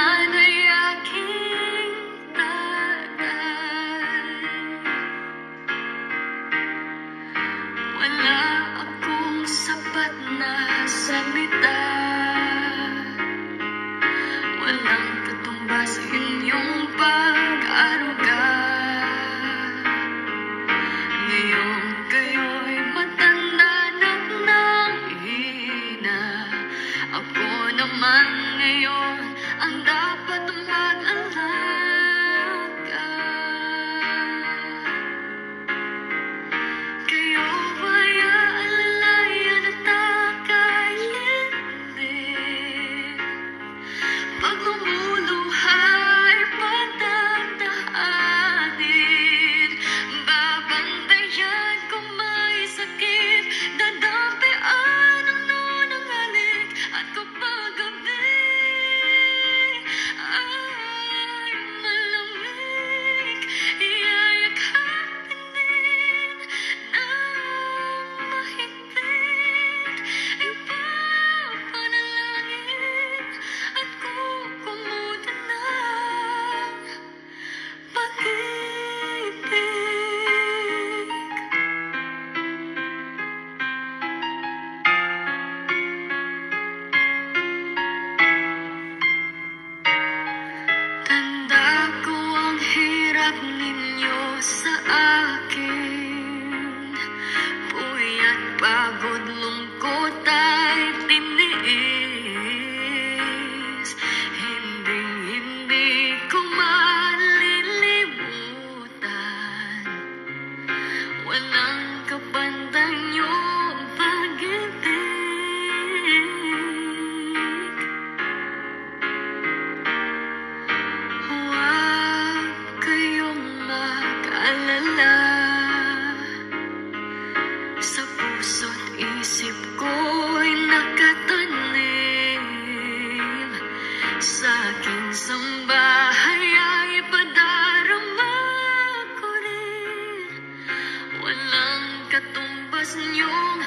naman ay aking tatay. Wala akong sapat na salita, walang katumbas sa inyong pag-aruga. Ngayon kayo'y matanda na't nanghihina, ako naman ngayon ang dapat mag-alaga. Kayo ba'y aalalayan at kakailin? Pag lumuluhay, pagdadaanin, babantayan kung may sakit, dadampian ang nunang halik, at kapag gabi ay malamig, iyayakapin din ng mahigpit, ipapanalangin at kukumutan ng pag-ibig. Tanda ko ang hirap ninyo sa akin, puyat, pagod, lungkot ay tiniis. Hindi ko malilimutan, walang kapantay niyong pag-ibig. Huwag kayong mag-alala, sa puso't isip ko'y nakatanim, sa aking sambahay ay ipadarama ko rin. Walang katumbas niyong